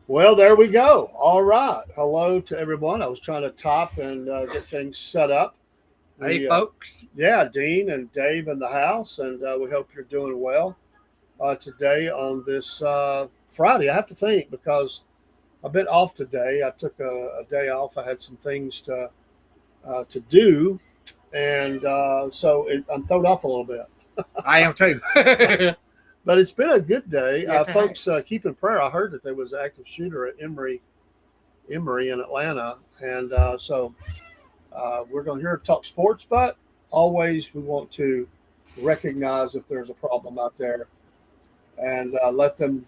Well, there we go. All right. Hello to everyone. I was trying to top and get things set up. Hey, We, folks. yeah, Dean and Dave in the house, and we hope you're doing well today on this Friday. I have to think because I've been off today. I took a day off. I had some things to do, and I'm thrown off a little bit. I am too. Yes, But it's been a good day, it folks. has. Keep in prayer. I heard that there was an active shooter at Emory in Atlanta, and we're going to hear talk sports, but always we want to recognize if there's a problem out there and let them,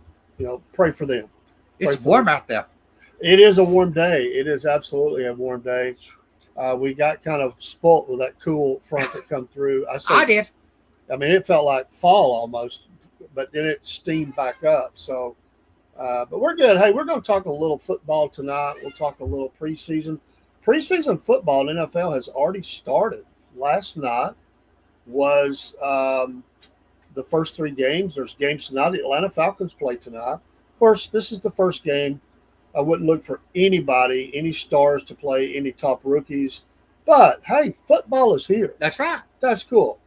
pray for them. Pray It's for them. warm out there. It is a warm day. It is absolutely a warm day. We got kind of spoilt with that cool front that come through. I did. I mean, it felt like fall almost, but then it steamed back up. So, but we're good. Hey, we're going to talk a little football tonight. We'll talk a little preseason. Preseason football in NFL has already started. Last night was the first three games. There's games tonight. The Atlanta Falcons play tonight. Of course, this is the first game. I wouldn't look for anybody, any stars to play, any top rookies. But hey, football is here. That's right. That's cool.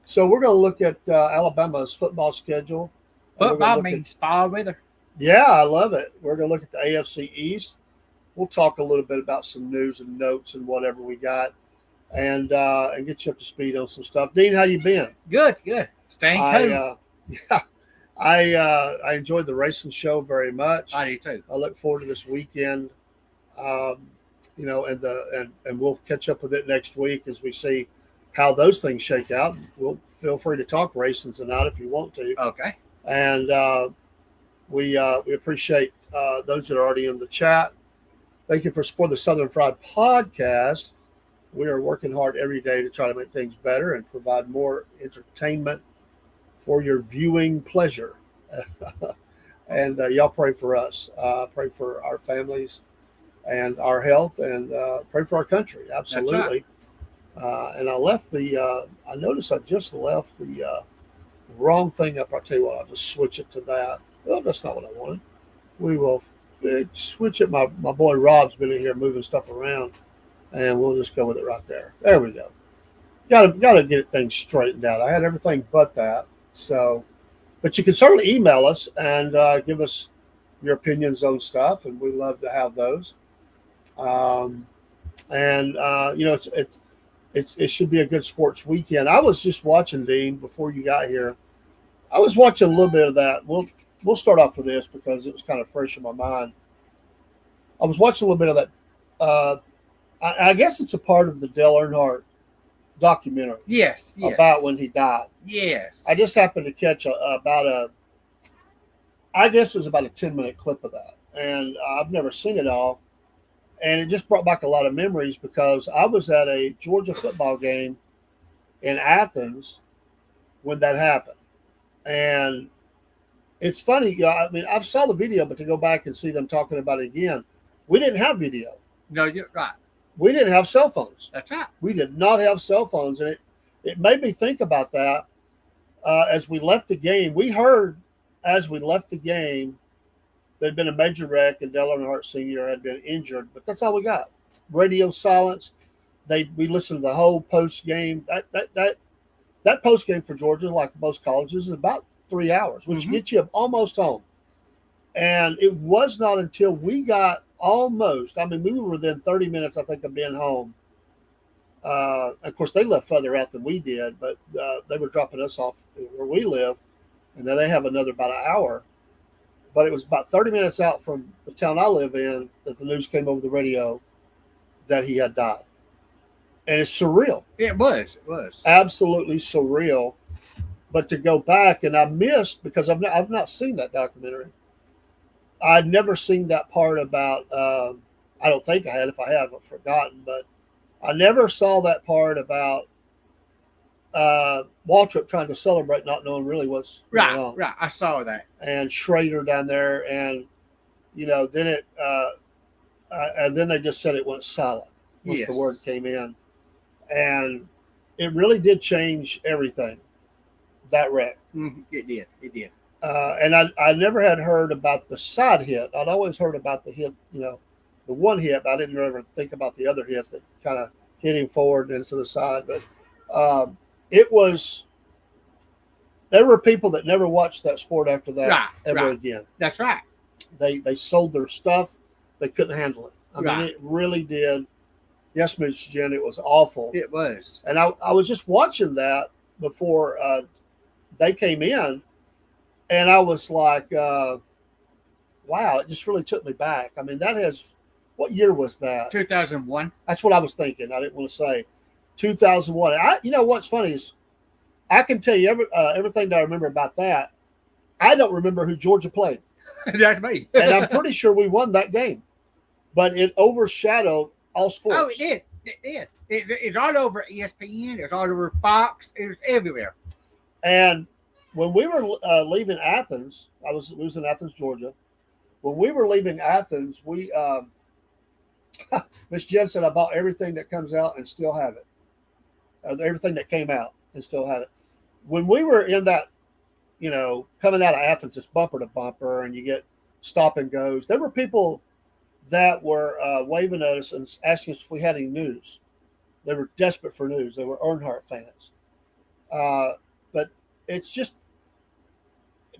So we're going to look at Alabama's football schedule. Football means fall weather. Yeah, I love it. We're going to look at the AFC East. We'll talk a little bit about some news and notes and whatever we got, and get you up to speed on some stuff. Dean, how you been? Good. Staying cool. Yeah, I enjoyed the racing show very much. I do too. I look forward to this weekend. Um, and we'll catch up with it next week as we see how those things shake out. We'll feel free to talk racing tonight if you want to. Okay. And we appreciate those that are already in the chat. Thank you for supporting the Southern Fried Podcast. We are working hard every day to try to make things better and provide more entertainment for your viewing pleasure. And y'all pray for us. Pray for our families and our health, and pray for our country. Absolutely. And I noticed I just left the wrong thing up. I'll tell you what, I'll just switch it to that. Well, that's not what I wanted. We will switch it. My boy Rob's been in here moving stuff around, and we'll just go with it right there. There we go. Got to get things straightened out. I had everything but that. So, but you can certainly email us and give us your opinions on stuff, and we love to have those. It should be a good sports weekend. I was just watching, Dean, before you got here. I was watching a little bit of that. We'll start off with this because it was kind of fresh in my mind. I was watching a little bit of that. I guess it's a part of the Dale Earnhardt documentary. Yes. About when he died. Yes. I just happened to catch I guess it was about a 10-minute clip of that. And I've never seen it all. And it just brought back a lot of memories because I was at a Georgia football game in Athens when that happened. And it's funny, I mean, I've saw the video, but to go back and see them talking about it again, we didn't have video. No, you're right. We didn't have cell phones. That's right. We did not have cell phones. And it made me think about that as we left the game. We heard as we left the game, there'd been a major wreck and Dale Earnhardt Sr. had been injured, but that's all we got. Radio silence. We listened to the whole post game. That post game for Georgia, like most colleges, is about 3 hours, which gets you almost home. And it was not until we got we were within 30 minutes, I think, of being home. Of course, they left further out than we did, but they were dropping us off where we live, and then they have another about an hour. But it was about 30 minutes out from the town I live in that the news came over the radio that he had died. And it's surreal. It was. Absolutely surreal. But to go back, and I missed, because I've not seen that documentary. I'd never seen that part about, I don't think I had. If I have, I've forgotten. But I never saw that part about Waltrip trying to celebrate, not knowing really what's going on. Right. I saw that. And Schrader down there, and then and then they just said it went silent once the word came in, and it really did change everything. That wreck. It did. And I never had heard about the side hit. I'd always heard about the hit, the one hit, but I didn't ever think about the other hit that kind of hit him forward and to the side. But it was, there were people that never watched that sport after that ever again. That's right. They sold their stuff. They couldn't handle it. I mean, it really did. Yes, Miss Jen, it was awful. It was. And I was just watching that before they came in, and I was like, wow, it just really took me back. I mean, what year was that? 2001. That's what I was thinking. I didn't want to say 2001. What's funny is I can tell you everything that I remember about that. I don't remember who Georgia played. That's me. And I'm pretty sure we won that game. But it overshadowed all sports. Oh, it did. It did. It's all over ESPN. It's all over Fox. It was everywhere. And when we were leaving Athens, we was in Athens, Georgia. When we were leaving Athens, we Miss Jen said, I bought everything that comes out and still have it. Everything that came out and still have it. When we were in that, coming out of Athens, it's bumper to bumper, and you get stop and goes. There were people that were waving at us and asking us if we had any news. They were desperate for news. They were Earnhardt fans. But it's just,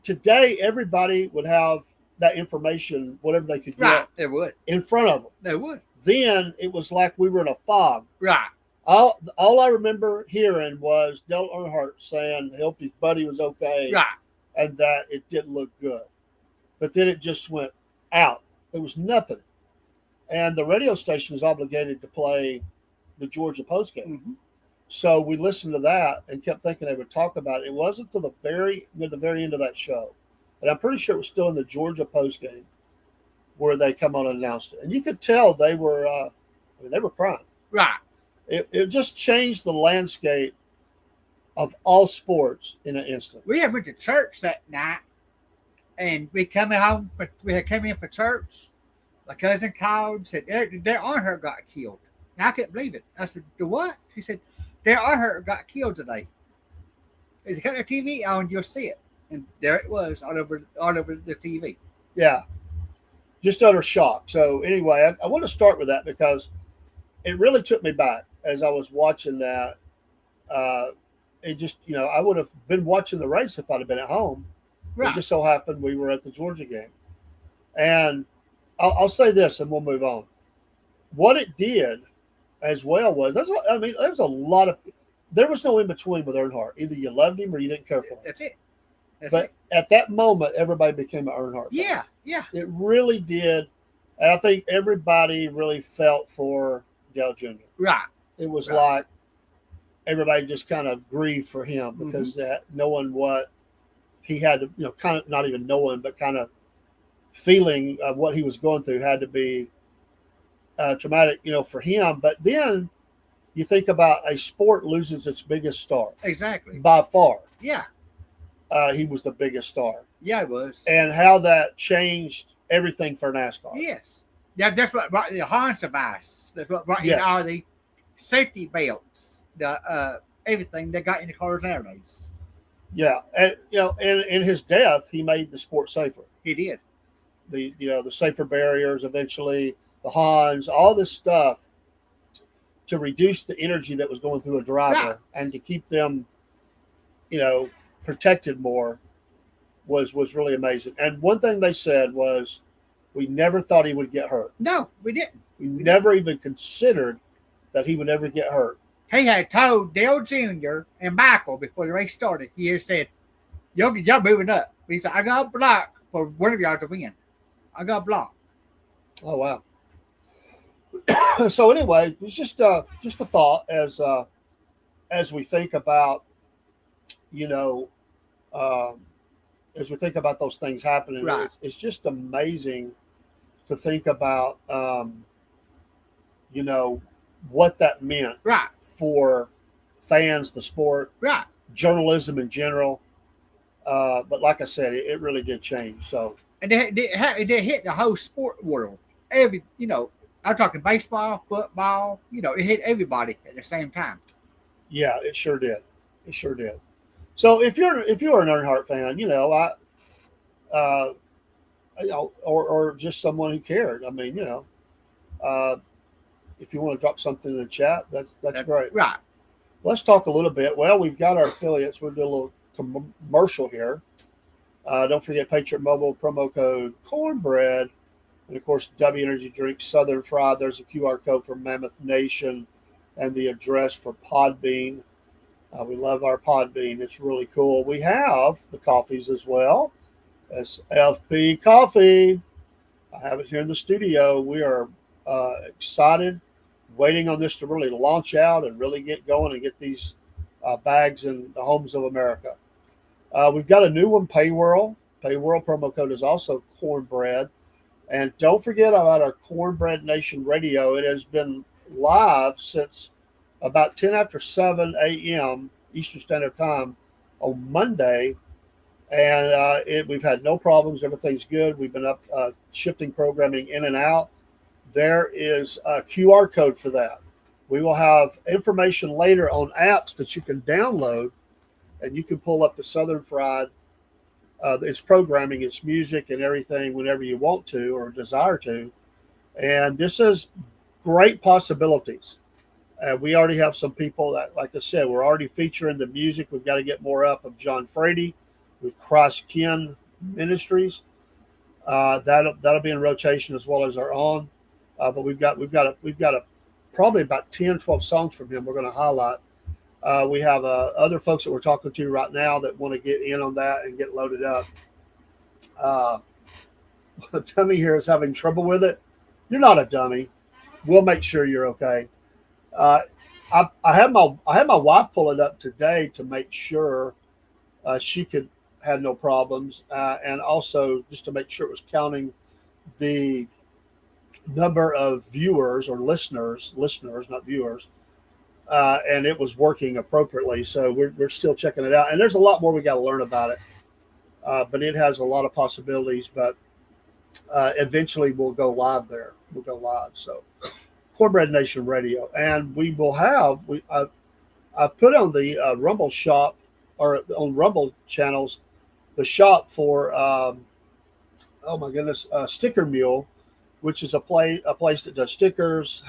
today everybody would have that information, whatever they could get, they would, in front of them. They would. Then it was like we were in a fog. Right. All I remember hearing was Dale Earnhardt saying he hoped his buddy was okay, right, and that it didn't look good. But then it just went out. There was nothing. And the radio station is obligated to play the Georgia postgame. Mm-hmm. So we listened to that and kept thinking they would talk about it. It wasn't until near the very end of that show. And I'm pretty sure it was still in the Georgia postgame where they come on and announced it. And you could tell they were crying. Right. It just changed the landscape of all sports in an instant. We had went to church that night, and we came in for church. My cousin called and said, their Earnhardt got killed. And I couldn't believe it. I said, the what? He said, their Earnhardt got killed today. He said, cut the TV on, you'll see it. And there it was, all over the TV. Yeah. Just utter shock. So anyway, I want to start with that because it really took me back as I was watching that. It just, I would have been watching the race if I'd have been at home. Right. It just so happened we were at the Georgia game. And I'll say this and we'll move on. What it did as well was, there was a lot of, there was no in between with Earnhardt. Either you loved him or you didn't care for him. That's it. But at that moment, everybody became an Earnhardt fan. Yeah, yeah. It really did. And I think everybody really felt for Dale Jr. Right. It was like everybody just kind of grieved for him because that knowing what he had to, kind of not even knowing, but kind of feeling of what he was going through had to be traumatic, for him. But then you think about a sport loses its biggest star. Exactly. By far. Yeah. He was the biggest star. Yeah, it was. And how that changed everything for NASCAR. Yes. Yeah, that's what brought the harness device. That's what brought in all the safety belts, the everything that got in the cars nowadays. Yeah, and in his death, he made the sport safer. He did. The safer barriers eventually, the Hans, all this stuff to reduce the energy that was going through a driver and to keep them, protected more was really amazing. And one thing they said was, we never thought he would get hurt. No, we didn't. We never even considered that he would ever get hurt. He had told Dale Jr. and Michael before the race started, he had said, y'all moving up. He said, I got a block for one of y'all to win. I got a block. Oh, wow. So anyway, it was just a thought as we think about, as we think about those things happening. Right. It's just amazing to think about, what that meant for fans, the sport, journalism in general. But like I said, it really did change. So, and it did hit the whole sport world. I'm talking baseball, football. It hit everybody at the same time. Yeah, it sure did. It sure did. So if you're an Earnhardt fan, uh, or just someone who cared. I mean, uh, if you want to drop something in the chat, that's great. Right. Let's talk a little bit. Well, we've got our affiliates. We'll do a little commercial here. Don't forget Patriot Mobile promo code Cornbread, and of course W Energy Drink Southern Fried. There's a QR code for Mammoth Nation, and the address for Podbean. We love our Podbean. It's really cool. We have the coffees as well. SFP Coffee. I have it here in the studio. We are excited, waiting on this to really launch out and really get going and get these bags in the homes of America. We've got a new one, Paywhirl. Paywhirl promo code is also Cornbread. And don't forget about our Cornbread Nation Radio. It has been live since about 10 after 7 a.m. Eastern Standard Time on Monday. And we've had no problems. Everything's good. We've been up shifting programming in and out. There is a QR code for that. We will have information later on apps that you can download, and you can pull up the Southern Fried, its programming, its music, and everything whenever you want to or desire to. And this is great possibilities. We already have some people that, like I said, we're already featuring the music. We've got to get more up of John Frady with Cross Kin Ministries. That'll be in rotation as well as our own. But we've got probably about 10, 12 songs from him we're going to highlight. We have other folks that we're talking to right now that want to get in on that and get loaded up. Dummy here is having trouble with it. You're not a dummy. We'll make sure you're okay. I had my wife pull it up today to make sure she could have no problems, and also just to make sure it was counting the number of viewers or listeners, not viewers. And it was working appropriately. So we're still checking it out. And there's a lot more we got to learn about it. But it has a lot of possibilities. But eventually we'll go live there. We'll go live. So Cornbread Nation Radio. And we will have, I've put on the Rumble shop, or on Rumble channels, the shop for, Sticker Mule, which is a place that does stickers,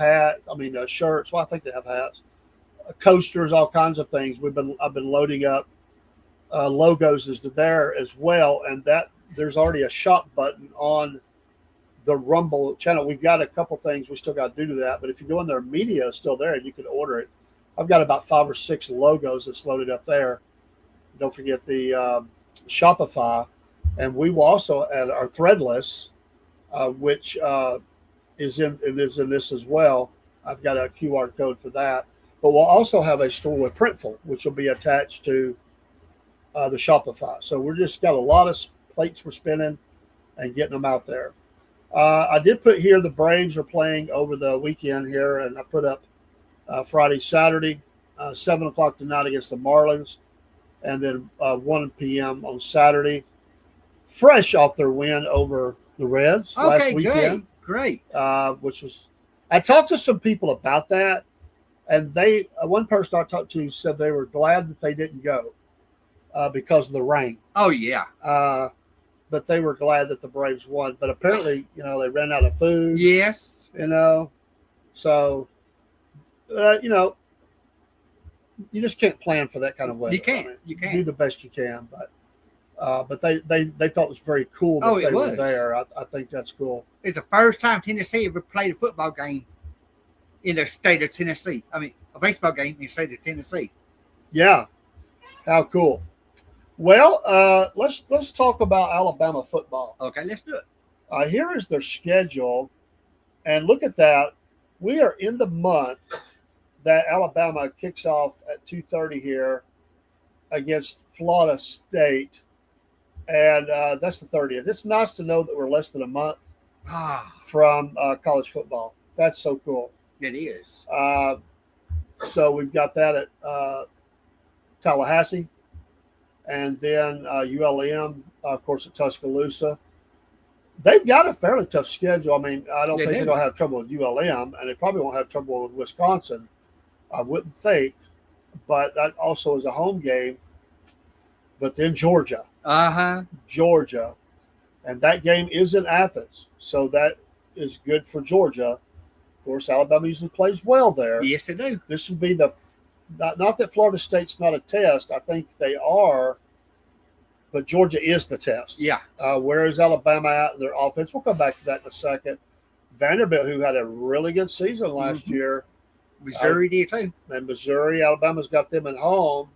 shirts. Well, I think they have hats. Coasters, all kinds of things. I've been loading up logos as there as well, and that there's already a shop button on the Rumble channel. We've got a couple things we still got to do to that, but if you go in there, media is still there, and you can order it. I've got about 5 or 6 logos that's loaded up there. Don't forget the Shopify, and we will also add our Threadless, which is in this as well. I've got a QR code for that. But we'll also have a store with Printful, which will be attached to the Shopify. So we're just got a lot of plates we're spinning and getting them out there. I did put here the Braves are playing over the weekend here, and I put up Friday, Saturday, 7 o'clock tonight against the Marlins, and then 1 p.m. on Saturday, fresh off their win over the Reds last weekend. Great. Which was, I talked to some people about that. And one person I talked to said they were glad that they didn't go because of the rain. Oh, yeah. But they were glad that the Braves won. But apparently, they ran out of food. Yes. So, you just can't plan for that kind of weather. You can't. You can't. Do the best you can. But they thought it was very cool that they were there. I think that's cool. It's the first time Tennessee ever played a football game in the state of Tennessee. I mean, a baseball game in the state of Tennessee. Yeah. How cool. Well, let's talk about Alabama football. Okay, let's do it. Here is their schedule. And look at that. We are in the month that Alabama kicks off at 2:30 here against Florida State. And that's the 30th. It's nice to know that we're less than a month from college football. That's so cool. It is. So we've got that at Tallahassee, and then ULM, of course, at Tuscaloosa. They've got a fairly tough schedule. I mean, I don't think they're going to have trouble with ULM, and they probably won't have trouble with Wisconsin, I wouldn't think. But that also is a home game. But then Georgia. Uh-huh. Georgia. And that game is in Athens. So that is good for Georgia. Of course, Alabama usually plays well there. Yes, they do. This would be not that Florida State's not a test. I think they are, but Georgia is the test. Yeah. Where is Alabama at in their offense? We'll come back to that in a second. Vanderbilt, who had a really good season last year. Missouri did too. And Missouri, Alabama's got them at home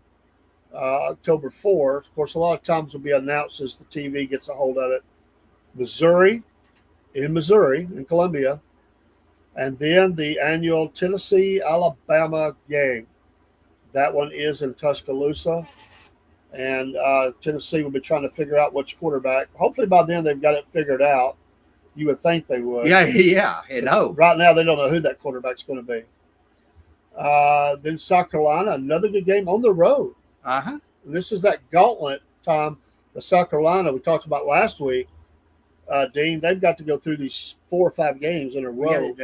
October 4th. Of course, a lot of times will be announced as the TV gets a hold of it. Missouri, in Columbia. And then the annual Tennessee-Alabama game. That one is in Tuscaloosa. And Tennessee will be trying to figure out which quarterback. Hopefully by then they've got it figured out. You would think they would. Yeah. No. Right now they don't know who that quarterback's going to be. Then South Carolina, another good game on the road. Uh-huh. This is that gauntlet time. The South Carolina we talked about last week. Dean, they've got to go through these 4 or 5 games in a row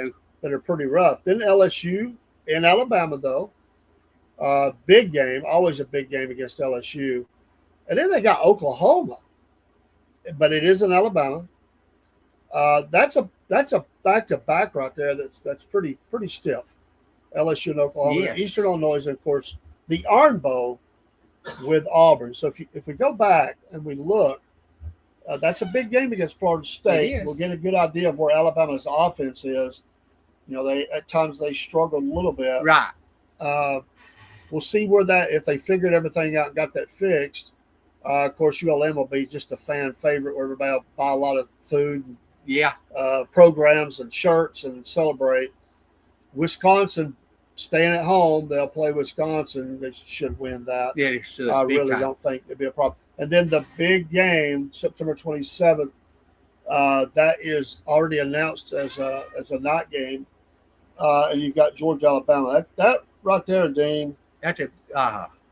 that are pretty rough. Then LSU in Alabama, though. Big game, always a big game against LSU. And then they got Oklahoma, but it is in Alabama. That's a back-to-back right there. That's pretty stiff. LSU and Oklahoma, yes. Eastern Illinois, and of course the Iron Bowl with Auburn. So if we go back and we look, that's a big game against Florida State. We'll get a good idea of where Alabama's offense is. You know, at times they struggled a little bit. Right. We'll see where if they figured everything out and got that fixed. Of course, ULM will be just a fan favorite where everybody will buy a lot of food, programs and shirts and celebrate. Wisconsin staying at home, they'll play Wisconsin. They should win that. Yeah, they should. I really don't think it'd be a problem. And then the big game, September 27th, that is already announced as a night game. And you've got Georgia, Alabama. That right there, Dean, that's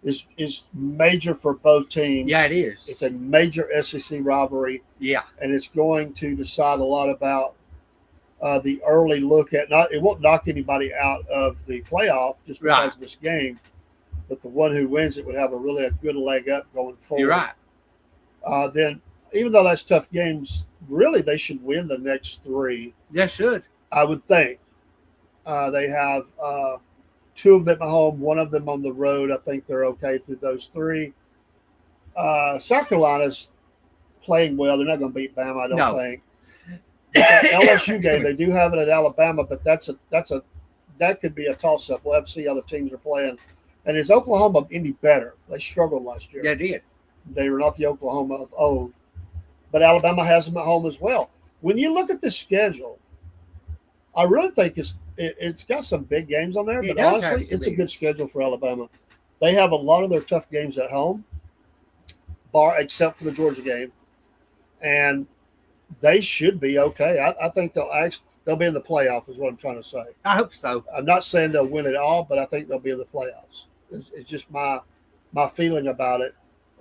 is major for both teams. Yeah, it is. It's a major SEC rivalry. Yeah, and it's going to decide a lot about the early look at. It won't knock anybody out of the playoff just because of this game, but the one who wins it would have a good leg up going forward. You're right. Then, even though that's tough games, really they should win the next 3. They should. I would think. They have 2 of them at home, 1 of them on the road. I think they're okay through those 3. South Carolina's playing well. They're not going to beat Bama, I don't think. LSU game, they do have it at Alabama, but that could be a toss-up. We'll have to see how the teams are playing. And is Oklahoma any better? They struggled last year. They did. They were not the Oklahoma of old. But Alabama has them at home as well. When you look at the schedule, I really think it's got some big games on there, but honestly, it's a good schedule for Alabama. They have a lot of their tough games at home, except for the Georgia game. And they should be okay. I think they'll be in the playoff is what I'm trying to say. I hope so. I'm not saying they'll win it all, but I think they'll be in the playoffs. It's just my feeling about it.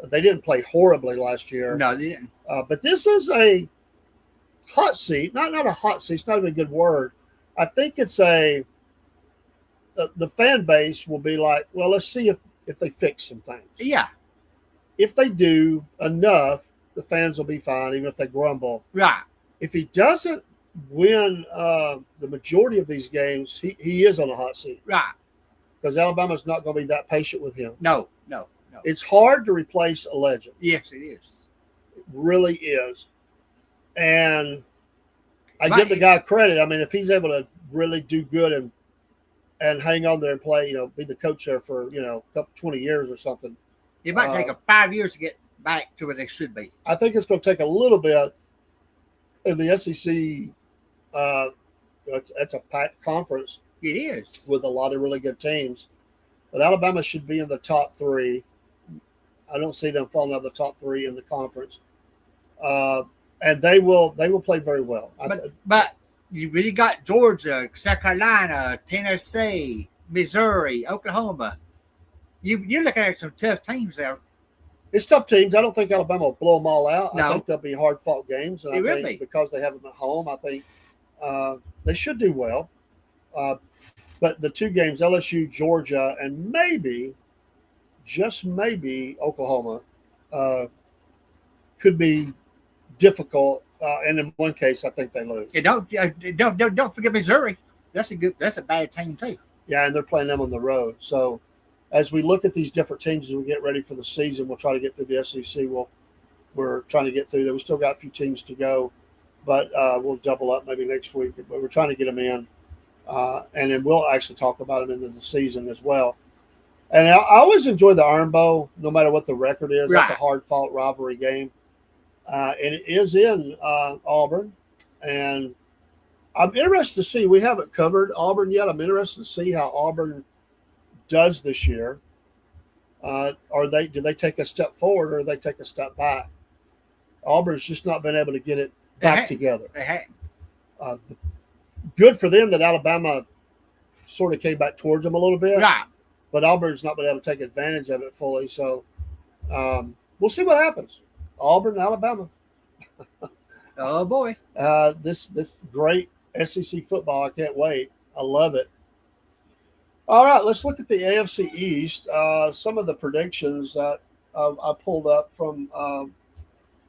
They didn't play horribly last year. No, they didn't. But this is a hot seat. Not a hot seat. It's not even a good word. I think it's the fan base will be like, well, let's see if they fix some things. Yeah. If they do enough, the fans will be fine, even if they grumble. Right. If he doesn't win the majority of these games, he is on a hot seat. Right. Because Alabama's not going to be that patient with him. No. It's hard to replace a legend. Yes, it is. It really is. And I give the guy credit. I mean, if he's able to really do good and hang on there and play, be the coach there for, 20 years or something. It might take them 5 years to get back to where they should be. I think it's going to take a little bit. In the SEC, it's a packed conference. It is. With a lot of really good teams. But Alabama should be in the top 3. I don't see them falling out of the top 3 in the conference. And they will play very well. But you really got Georgia, South Carolina, Tennessee, Missouri, Oklahoma. You're looking at some tough teams there. It's tough teams. I don't think Alabama will blow them all out. No. I think they'll be hard-fought games. And I think because they have them at home, I think they should do well. But the 2 games, LSU, Georgia, and maybe, just maybe, Oklahoma, could be difficult and in one case, I think they lose. Yeah, don't forget Missouri. That's a bad team too. Yeah, and they're playing them on the road. So as we look at these different teams as we get ready for the season, we'll try to get through the SEC. We're trying to get through there. We still got a few teams to go, but we'll double up maybe next week. But we're trying to get them in, and then we'll actually talk about them into the season as well. And I always enjoy the Iron Bowl, no matter what the record is. Right. That's a hard-fought rivalry game, and it is in Auburn. And I'm interested to see. We haven't covered Auburn yet. I'm interested to see how Auburn does this year. Do they take a step forward or do they take a step back? Auburn's just not been able to get it back together. Good for them that Alabama sort of came back towards them a little bit. Right. But Auburn's not been able to take advantage of it fully. So we'll see what happens. Auburn, Alabama. Oh, boy. This great SEC football. I can't wait. I love it. All right, let's look at the AFC East. Some of the predictions that I pulled up from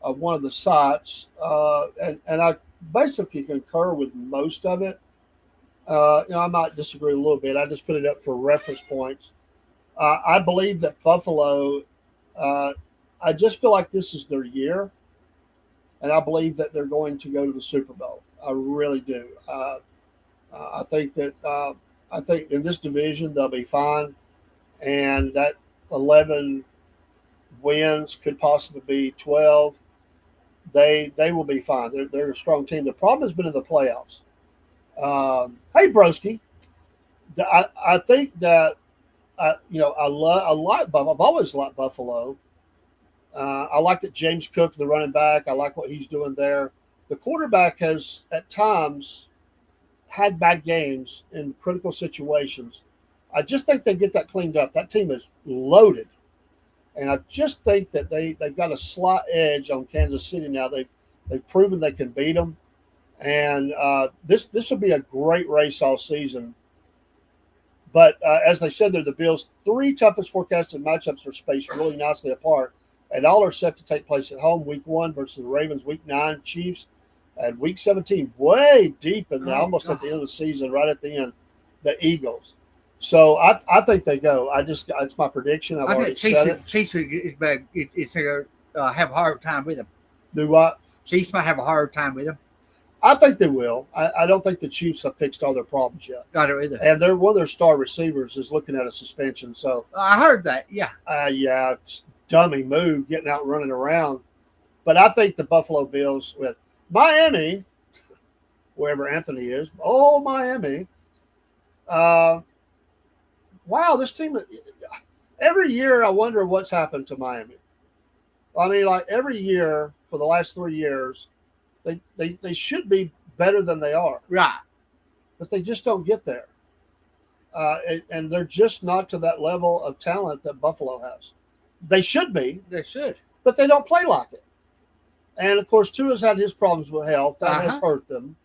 one of the sites, and I basically concur with most of it. I might disagree a little bit. I just put it up for reference points. I believe that Buffalo, I just feel like this is their year, and I believe that they're going to go to the Super Bowl. I really do. I think in this division they'll be fine, and that 11 wins could possibly be 12. They will be fine. They're a strong team. The problem has been in the playoffs. Hey, Broski, I think that I like Buffalo. I've always liked Buffalo. I like that James Cook, the running back. I like what he's doing there. The quarterback has at times had bad games in critical situations. I just think they get that cleaned up. That team is loaded, and I just think that they've got a slight edge on Kansas City now. They've proven they can beat them. And this will be a great race all season. But as they said, they're the Bills' 3 toughest forecasted matchups are spaced really nicely apart. And all are set to take place at home. Week 1 versus the Ravens. Week 9, Chiefs. And Week 17, way deep in there, almost at the end of the season, right at the end, the Eagles. So I think they go. It's my prediction. I've already said it. Chiefs have a hard time with them. Do what? Chiefs might have a hard time with them. I think they will. I don't think the Chiefs have fixed all their problems yet. I don't either. And one of their star receivers is looking at a suspension. So I heard that. Yeah. It's dummy move, getting out and running around. But I think the Buffalo Bills with Miami, wherever Anthony is. Oh, Miami. Wow, this team. Every year, I wonder what's happened to Miami. I mean, like every year for the last 3 years. They should be better than they are. Right. But they just don't get there. And they're just not to that level of talent that Buffalo has. They should be. They should. But they don't play like it. And, of course, Tua's had his problems with health. That has hurt them.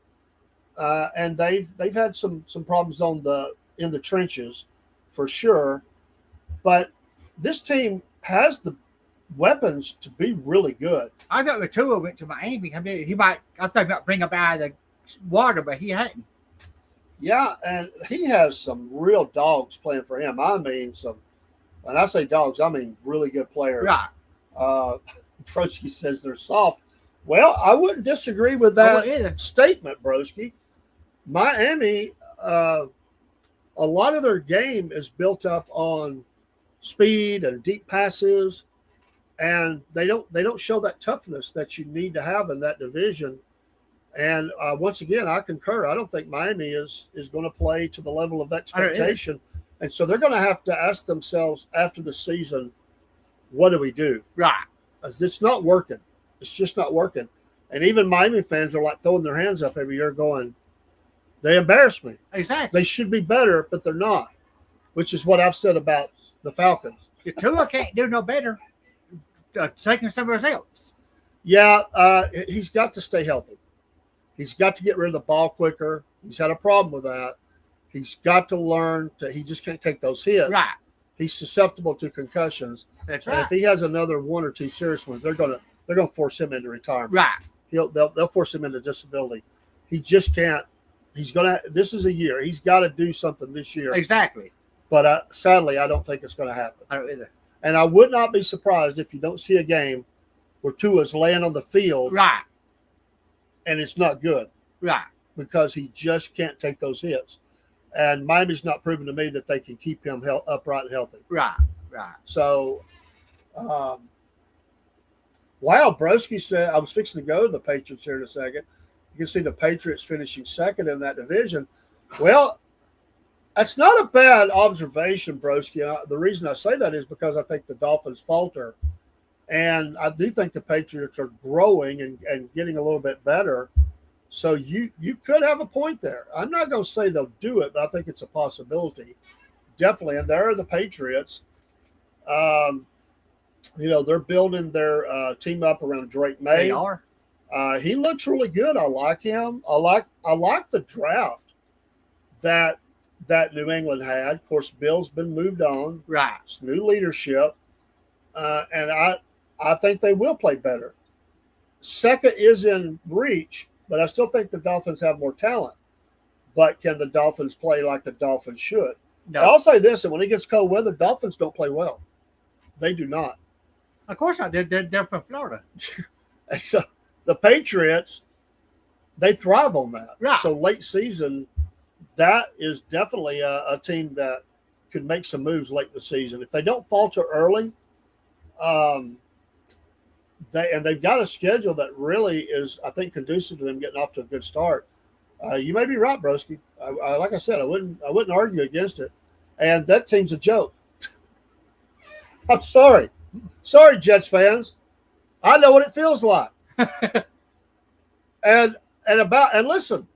And they've had some problems in the trenches for sure. But this team has the weapons to be really good. I thought when Tua went to Miami, I thought he might bring him out of the water, but he hadn't. Yeah, and he has some real dogs playing for him. I mean, when I say dogs, I mean really good players. Right. Broski says they're soft. Well, I wouldn't disagree with that statement, Broski. Miami, a lot of their game is built up on speed and deep passes. And they don't show that toughness that you need to have in that division. And once again, I concur. I don't think Miami is going to play to the level of expectation. And so they're going to have to ask themselves after the season, what do we do? Right. It's not working. It's just not working. And even Miami fans are like throwing their hands up every year going, they embarrass me. Exactly. They should be better, but they're not, which is what I've said about the Falcons. If Tua can't do no better, take him somewhere else. Yeah, he's got to stay healthy. He's got to get rid of the ball quicker. He's had a problem with that. He's got to learn that he just can't take those hits. Right. He's susceptible to concussions. That's and right. if he has another 1 or 2 serious ones, they're gonna force him into retirement. Right. they'll force him into disability. He just can't. He's gonna. This is a year. He's got to do something this year. Exactly. But sadly, I don't think it's going to happen. I don't either. And I would not be surprised if you don't see a game where Tua's laying on the field, Right. and it's not good. Right. Because he just can't take those hits. And Miami's not proven to me that they can keep him upright and healthy. Right. Right. So, wow, Broski said, I was fixing to go to the Patriots here in a second. You can see the Patriots finishing second in that division. Well, that's not a bad observation, Broski. The reason I say that is because I think the Dolphins falter. And I do think the Patriots are growing and getting a little bit better. So you could have a point there. I'm not going to say they'll do it, but I think it's a possibility. Definitely. And there are the Patriots. They're building their team up around Drake May. They are. He looks really good. I like him. I like the draft that New England had. Of course, Bill's been moved on. Right. It's new leadership. And I think they will play better. Second is in reach, but I still think the Dolphins have more talent. But can the Dolphins play like the Dolphins should? No. I'll say this, and when it gets cold weather, Dolphins don't play well. They do not. Of course not. They're from Florida. So the Patriots, they thrive on that. Right. So late season, that is definitely a team that could make some moves late in the season. If they don't falter early, they've got a schedule that really is, I think, conducive to them getting off to a good start. You may be right, Broski. Like I said, I wouldn't argue against it. And that team's a joke. I'm sorry, Jets fans. I know what it feels like. and listen.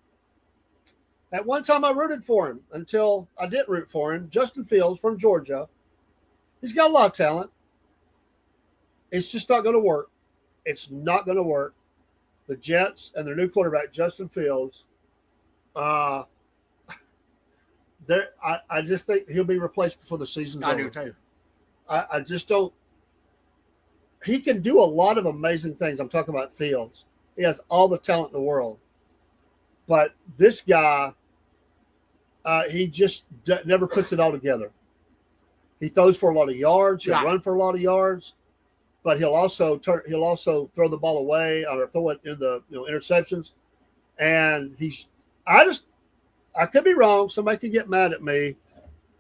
At one time, I rooted for him until I didn't root for him. Justin Fields from Georgia. He's got a lot of talent. It's just not going to work. It's not going to work. The Jets and their new quarterback, Justin Fields, I just think he'll be replaced before the season's over. I do too. I just don't. He can do a lot of amazing things. I'm talking about Fields. He has all the talent in the world. But this guy, he just never puts it all together. He throws for a lot of yards. He'll run for a lot of yards. But he'll also throw the ball away or throw it in the interceptions. And I could be wrong. Somebody could get mad at me.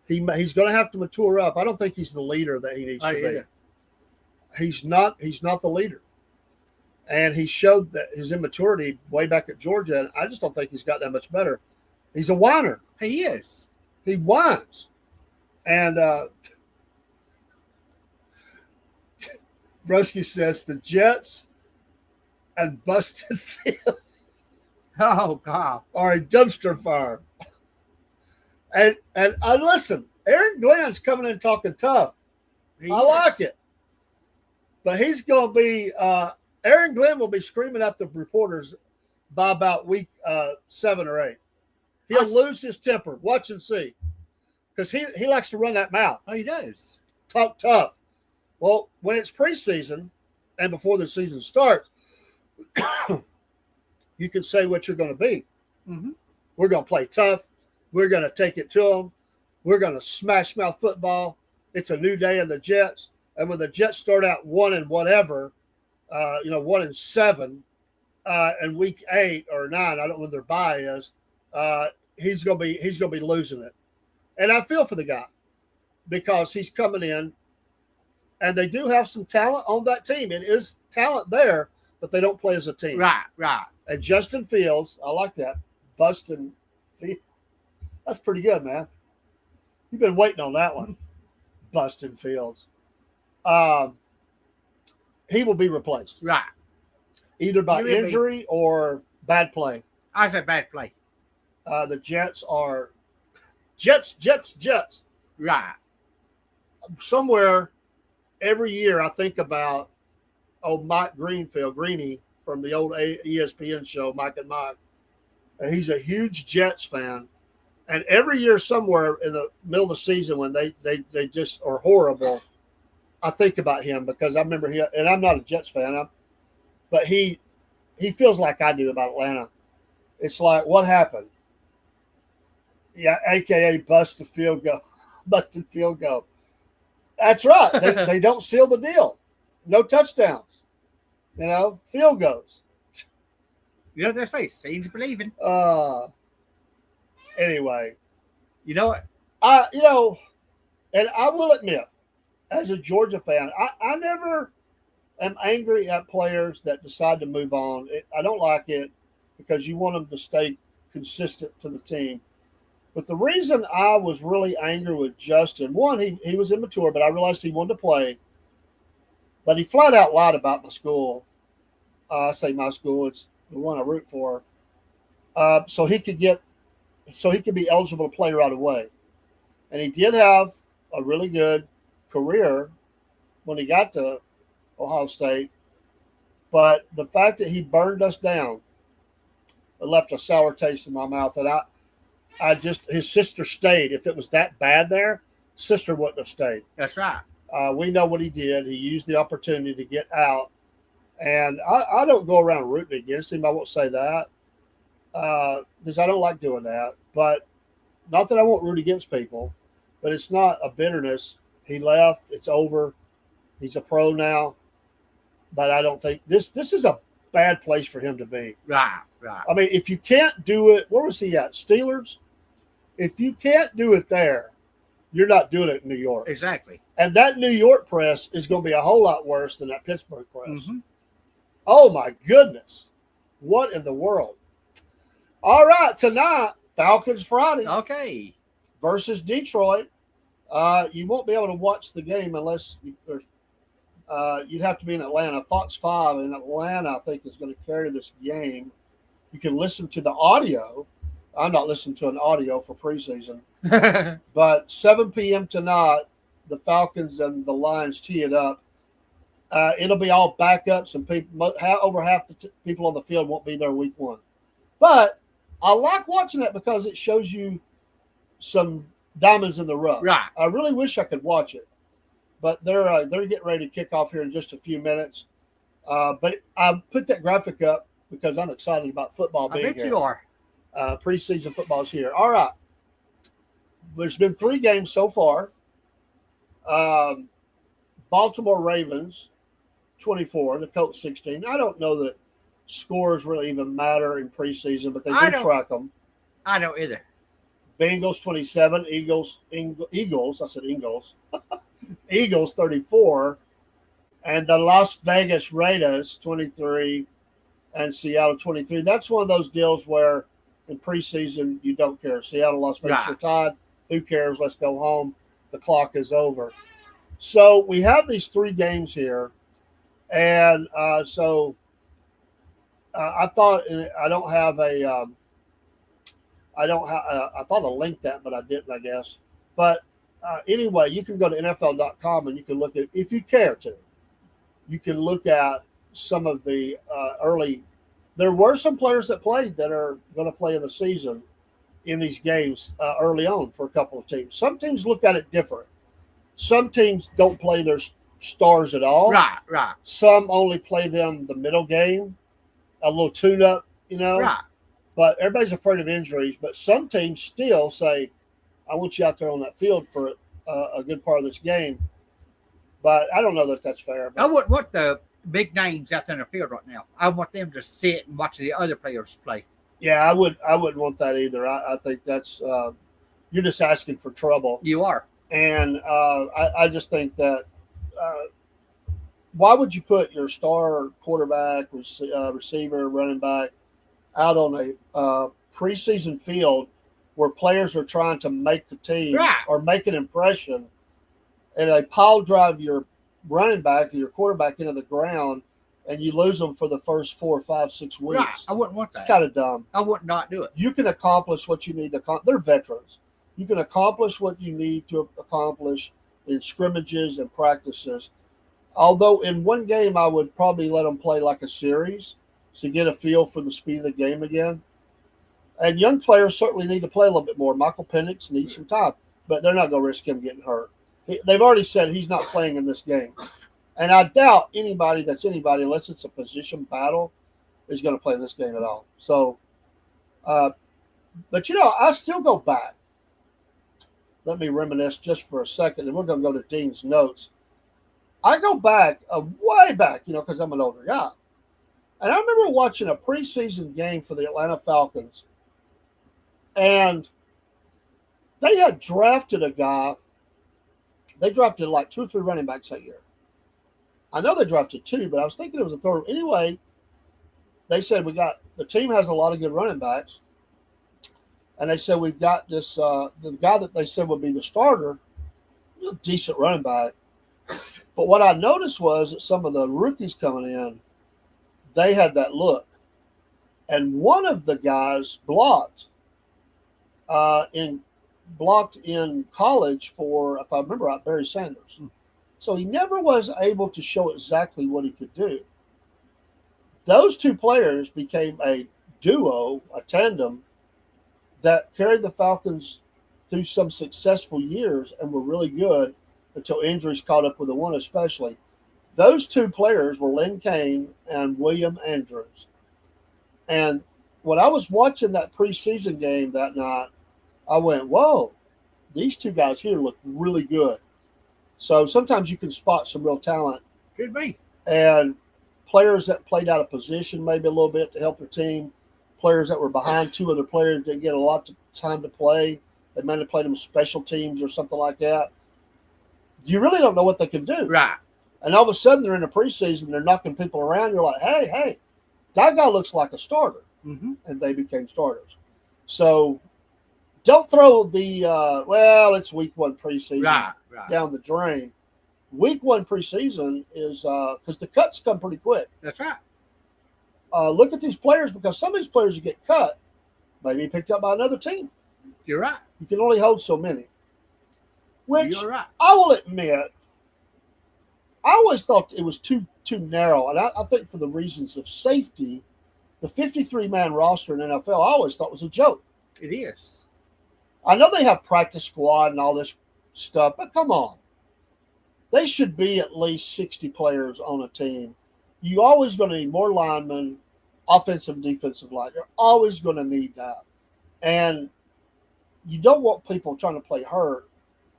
He's going to have to mature up. I don't think he's the leader that he needs to be. He's not the leader. And he showed that his immaturity way back at Georgia. And I just don't think he's got that much better. He's a whiner. He is. He whines. And Broski says the Jets and Busted Fields Oh God. are a dumpster fire. And listen, Aaron Glenn's coming in talking tough. I like it. But he's going to be Aaron Glenn will be screaming at the reporters by about week 7 or 8. He'll lose his temper. Watch and see. Because he likes to run that mouth. Oh, he does. Talk tough. Well, when it's preseason and before the season starts, you can say what you're going to be. Mm-hmm. We're going to play tough. We're going to take it to them. We're going to smash mouth football. It's a new day in the Jets. And when the Jets start out 1-7, and week 8 or 9, I don't know when their bye is, he's gonna be losing it. And I feel for the guy because he's coming in, and they do have some talent on that team. It is talent there, but they don't play as a team. Right. And Justin Fields, I like that. Busting Fields. That's pretty good, man. You've been waiting on that one. Busting Fields. He will be replaced. Right. Either by injury or bad play. I said bad play. The Jets are Jets. Right. Somewhere every year I think about Mike Greeny from the old ESPN show, Mike and Mike. And he's a huge Jets fan. And every year somewhere in the middle of the season when they just are horrible, I think about him because I remember him, and I'm not a Jets fan, but he he feels like I do about Atlanta. It's like, what happened? Yeah, AKA busted field goal. Busted field goal. That's right. They don't seal the deal. No touchdowns. Field goals. They say, seeing is believing. Anyway. You know what? And I will admit, as a Georgia fan, I never am angry at players that decide to move on. I don't like it because you want them to stay consistent to the team. But the reason I was really angry with Justin, one, he was immature, but I realized he wanted to play. But he flat out lied about my school. I say my school, it's the one I root for. So he could be eligible to play right away. And he did have a really good career when he got to Ohio State. But the fact that he burned us down, it left a sour taste in my mouth. And his sister stayed. If it was that bad there, sister wouldn't have stayed. That's right. We know what he did. He used the opportunity to get out. And I don't go around rooting against him. I won't say that because I don't like doing that. But not that I won't root against people, but it's not a bitterness. He left. It's over. He's a pro now. But I don't think this is a bad place for him to be. Right. I mean, if you can't do it, where was he at? Steelers? If you can't do it there, you're not doing it in New York. Exactly. And that New York press is going to be a whole lot worse than that Pittsburgh press. Mm-hmm. Oh, my goodness. What in the world? All right, tonight, Falcons Friday. Okay. Versus Detroit. You won't be able to watch the game unless you'd have to be in Atlanta. Fox 5 in Atlanta, I think, is going to carry this game. You can listen to the audio. I'm not listening to an audio for preseason. But 7 p.m. tonight, the Falcons and the Lions tee it up. It'll be all backups, and over half the people on the field won't be there week 1. But I like watching that because it shows you some diamonds in the rough. Right. I really wish I could watch it, but they're getting ready to kick off here in just a few minutes. But I put that graphic up because I'm excited about football being here. I bet you are. Preseason football is here. All right. There's been 3 games so far. Baltimore Ravens, 24, the Colts 16. I don't know that scores really even matter in preseason, but they do track them. I don't either. Bengals 27, Eagles, I said Eagles. Eagles 34, and the Las Vegas Raiders 23, and Seattle 23. That's one of those deals where in preseason you don't care. Seattle, Las Vegas are tied. Who cares? Let's go home. The clock is over. So we have these 3 games here, and so I thought I don't have a I thought I linked that, but I didn't, I guess. But anyway, you can go to NFL.com and you can look at, if you care to, you can look at some of the early. There were some players that played that are going to play in the season in these games early on for a couple of teams. Some teams look at it different. Some teams don't play their stars at all. Right. Some only play them the middle game, a little tune-up, Right. But everybody's afraid of injuries. But some teams still say, I want you out there on that field for a good part of this game. But I don't know that that's fair. But I wouldn't want the big names out there in the field right now. I want them to sit and watch the other players play. Yeah, I wouldn't want that either. I think that's you're just asking for trouble. You are. And I just think that why would you put your star quarterback, receiver, running back out on a preseason field where players are trying to make the team or make an impression, and they pile drive your running back or your quarterback into the ground, and you lose them for the first 4, 5, 6 weeks? Right. I wouldn't want that. It's kind of dumb. I would not do it. You can accomplish what you need to accomplish. They're veterans. You can accomplish what you need to accomplish in scrimmages and practices. Although in one game, I would probably let them play like a series to get a feel for the speed of the game again. And young players certainly need to play a little bit more. Michael Penix needs some time, but they're not going to risk him getting hurt. They've already said he's not playing in this game. And I doubt anybody, unless it's a position battle, is going to play in this game at all. So, but I still go back. Let me reminisce just for a second, and we're going to go to Dean's notes. I go back, way back, because I'm an older guy. And I remember watching a preseason game for the Atlanta Falcons, and they had drafted a guy. They drafted like 2 or 3 running backs that year. I know they drafted 2, but I was thinking it was a third. Anyway, they said the team has a lot of good running backs. And they said, we've got this, the guy that they said would be the starter, a decent running back. But what I noticed was that some of the rookies coming in, they had that look. And one of the guys blocked in college for, if I remember right, Barry Sanders. So he never was able to show exactly what he could do. Those 2 players became a duo, a tandem, that carried the Falcons through some successful years and were really good until injuries caught up with the one especially. Those 2 players were Lynn Kane and William Andrews. And when I was watching that preseason game that night, I went, whoa, these 2 guys here look really good. So sometimes you can spot some real talent. Could be. And players that played out of position maybe a little bit to help their team. Players that were behind 2 other players didn't get a lot of time to play. They might have played them special teams or something like that. You really don't know what they can do. Right. And all of a sudden they're in the preseason, they're knocking people around. You're like, hey, that guy looks like a starter. Mm-hmm. And they became starters. So don't throw the, it's week 1 preseason down the drain. Week 1 preseason is because the cuts come pretty quick. That's right. Look at these players, because some of these players who get cut may be picked up by another team. You're right. You can only hold so many. Which You're right. I will admit, I always thought it was too narrow. And I think for the reasons of safety, the 53-man roster in NFL, I always thought was a joke. It is. I know they have practice squad and all this stuff, but come on. They should be at least 60 players on a team. You're always going to need more linemen, offensive and defensive line. You're always going to need that. And you don't want people trying to play hurt.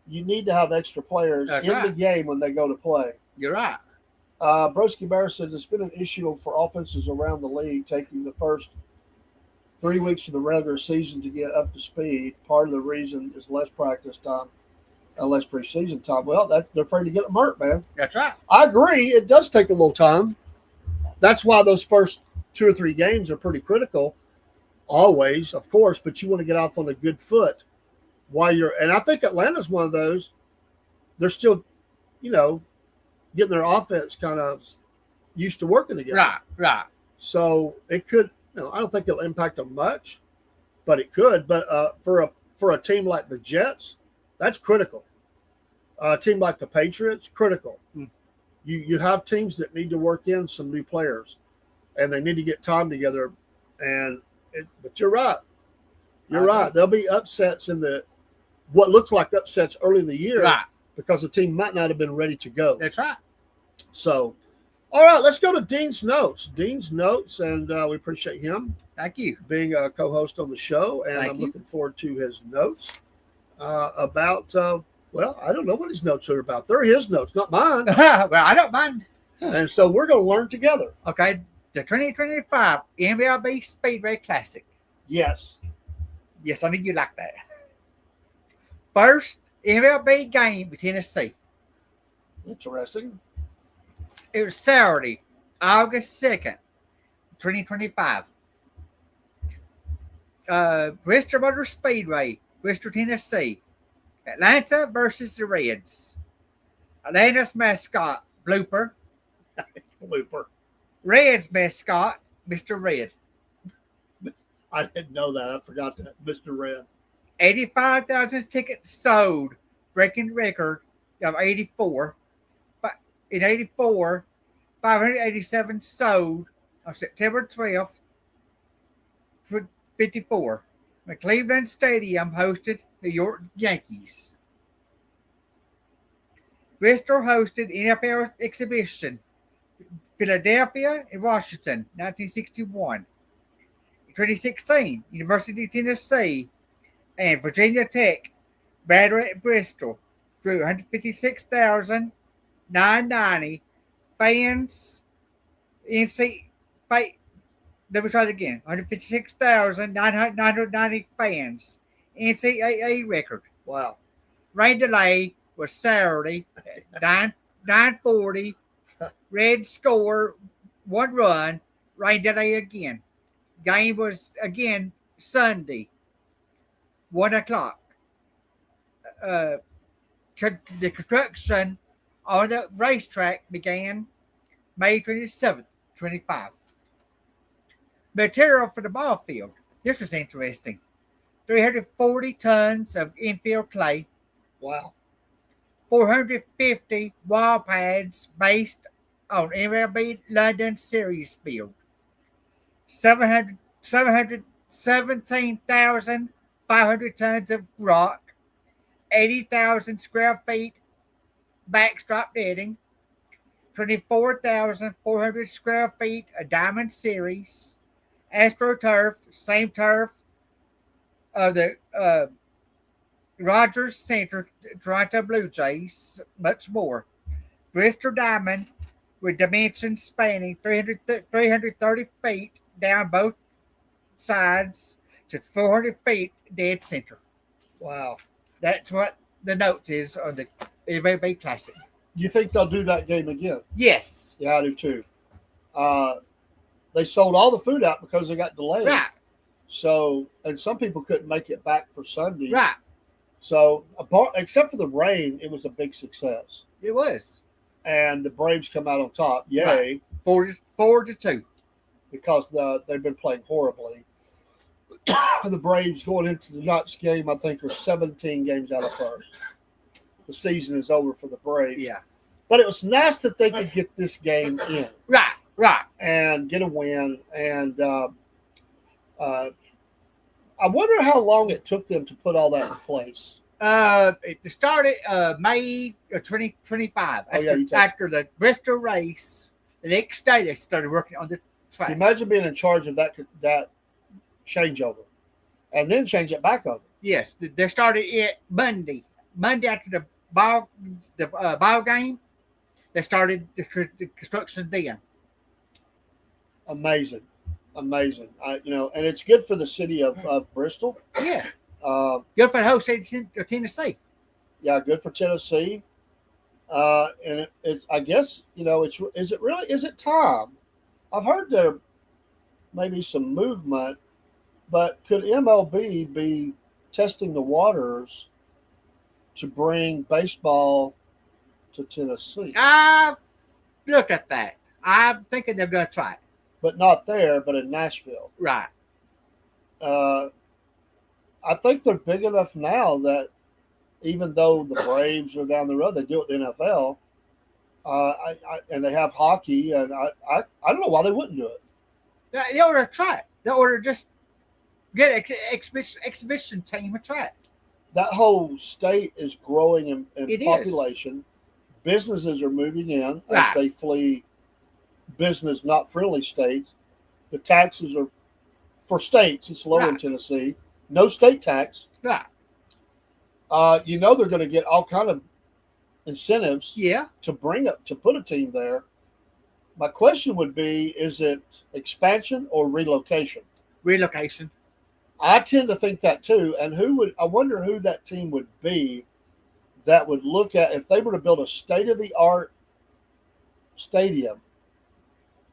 You need to have extra players the game when they go to play. You're right. Broski Bear says it's been an issue for offenses around the league taking the first 3 weeks of the regular season to get up to speed. Part of the reason is less practice time and less preseason time. Well, they're afraid to get them hurt, man. That's right. I agree. It does take a little time. That's why those first 2 or 3 games are pretty critical. Always, of course, but you want to get off on a good foot while and I think Atlanta's one of those. They're still, getting their offense kind of used to working together. Right. So it could, I don't think it'll impact them much, but it could. But for a team like the Jets, that's critical. A team like the Patriots, critical. You have teams that need to work in some new players, and they need to get time together. But you're right. You're right. There'll be upsets in what looks like upsets early in the year, right, because the team might not have been ready to go. That's right. So, all right, let's go to Dean's notes. And we appreciate him. Thank you. Being a co-host on the show, and I'm looking forward to his notes about. I don't know what his notes are about. They're his notes, not mine. Well, I don't mind. And so we're going to learn together. Okay, the 2025 MLB Speedway Classic. Yes, I mean you like that. First MLB game with Tennessee. Interesting. It was Saturday, August 2nd, 2025. Bristol Motor Speedway, Bristol, Tennessee. Atlanta versus the Reds. Atlanta's mascot, Blooper. Reds mascot, Mr. Red. I didn't know that. I forgot that. Mr. Red. 85,000 tickets sold, breaking record of 84. But in 84, 587 sold on September 12th, 54. The Cleveland Stadium hosted New York Yankees. Bristol hosted NFL exhibition Philadelphia and Washington, 1961. 2016, University of Tennessee and Virginia Tech, Battle at Bristol, drew 156,990 fans. NC, let me try it again. 156,990 fans. NCAA record. Wow. Rain delay was Saturday at 9:40. Red score 1 run. Rain delay again. Game was again Sunday, 1:00. The construction on the racetrack began May 27th, 25. Material for the ball field. This was interesting. 340 tons of infield clay. Wow. 450 wall pads based on MLB London Series field. 717,500 tons of rock. 80,000 square feet backstop netting. 24,400 square feet of Diamond Series. AstroTurf, same turf of the Rogers Center, Toronto Blue Jays, much more. Bristol Diamond with dimensions spanning 330 feet down both sides to 400 feet dead center. Wow. That's what the notes is on the MLB Classic. You think they'll do that game again? Yes. Yeah, I do too. They sold all the food out because they got delayed. Right. So, and some people couldn't make it back for Sunday. Right. So, except for the rain, it was a big success. It was. And the Braves come out on top. Yay. Right. 4-2. Because they've been playing horribly. The Braves going into the Knox game, I think, are 17 games out of first. The season is over for the Braves. Yeah. But it was nice that they could get this game in. Right. And get a win. And I wonder how long it took them to put all that in place. It started May 2025. After the Bristol race, the next day they started working on the track. Imagine being in charge of that changeover, and then change it back over. Yes, they started it Monday. Monday after the ball game, they started the construction then. Amazing. And it's good for the city of Bristol. Yeah. Good for the whole state of Tennessee. Yeah, good for Tennessee. And it's I guess, is it time? I've heard there may be some movement, but could MLB be testing the waters to bring baseball to Tennessee? Look at that. I'm thinking they're going to try it. But not there, but in Nashville. Right. I think they're big enough now that even though the Braves are down the road, they do it in the NFL. And they have hockey, and I don't know why they wouldn't do it. They ought to try it. They ought to just get an exhibition team and try it. That whole state is growing in population. Is. Businesses are moving in right. as they flee business not friendly states. The taxes are for states. It's low in Tennessee. No state tax. Right. They're going to get all kind of incentives. Yeah. To put a team there. My question would be: is it expansion or relocation? Relocation. I tend to think that too. And I wonder who that team would be that would look at if they were to build a state-of-the-art stadium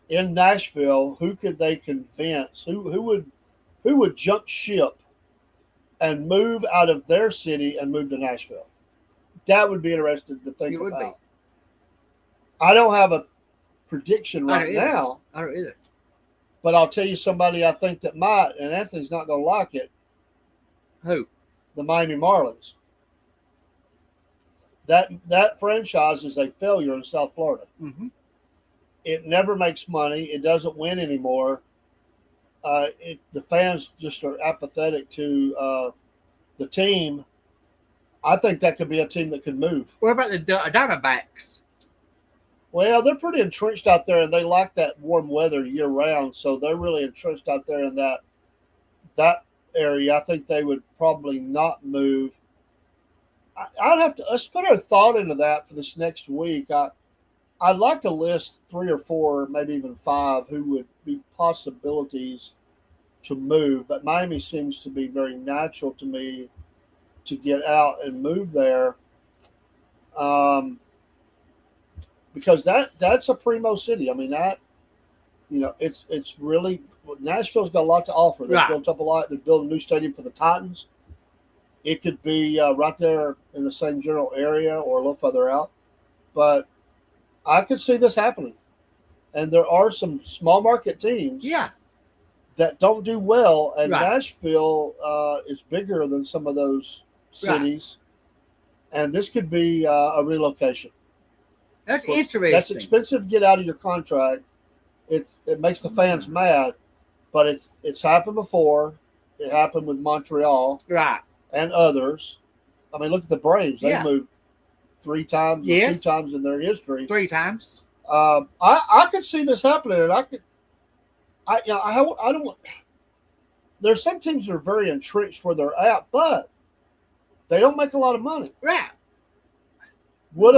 in Nashville. Who could they convince? Who would jump ship and move out of their city and move to Nashville? That would be interesting to think about. It would be. I don't have a prediction right now. I don't either. But I'll tell you somebody I think that might, and Anthony's not going to like it. Who? The Miami Marlins. That franchise is a failure in South Florida. Mm-hmm. It never makes money. It doesn't win anymore. The fans just are apathetic to the team. I think that could be a team that could move. What about the Diamondbacks? Well, they're pretty entrenched out there, and they like that warm weather year round. So they're really entrenched out there in that area. I think they would probably not move. I'd have to let's put our thought into that for this next week. I'd like to list 3 or 4, maybe even 5, who would be possibilities to move. But Miami seems to be very natural to me to get out and move there, because that's a primo city. I mean it's really Nashville's got a lot to offer. They've Right. built up a lot. They're building a new stadium for the Titans. It could be right there in the same general area or a little further out, but I could see this happening. And there are some small market teams Yeah. that don't do well, and Right. Nashville is bigger than some of those Right. cities, and this could be a relocation. That's Of course, interesting. That's expensive to get out of your contract. It makes the fans mad, but it's happened before. It happened with Montreal Right. and others. I mean, look at the Braves. They Yeah. moved 3 times or Yes. 2 times in their history. 3 times. I could see this happening, and I don't want. There's some teams that are very entrenched where they're at, but they don't make a lot of money. Right. Would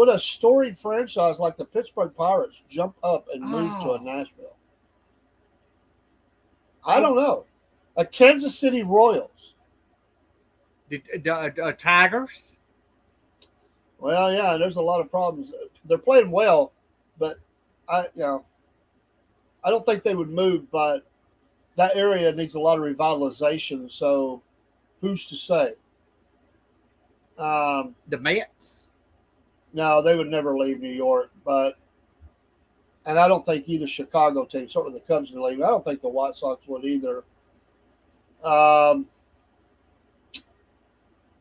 a storied franchise like the Pittsburgh Pirates jump up and move to Oh. a Nashville? I don't know. A Kansas City Royals. The Tigers. Well, yeah, there's a lot of problems. They're playing well, but I don't think they would move. But that area needs a lot of revitalization. So, who's to say? The Mets. No, they would never leave New York. And I don't think either Chicago team, certainly the Cubs, would leave. I don't think the White Sox would either. I'm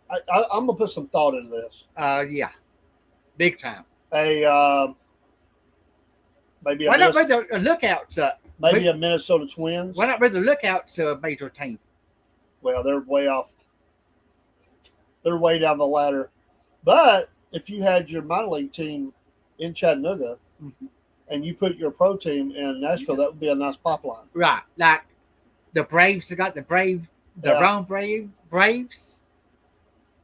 gonna put some thought into this. Yeah. Big time. Maybe Why not bring the Lookouts up? maybe a Minnesota Twins. Why not bring the Lookouts to a major team? Well, they're way off. They're way down the ladder. But if you had your minor league team in Chattanooga Mhm. and you put your pro team in Nashville, that would be a nice pipeline. Right. Like the Braves have got the Yeah. wrong Braves.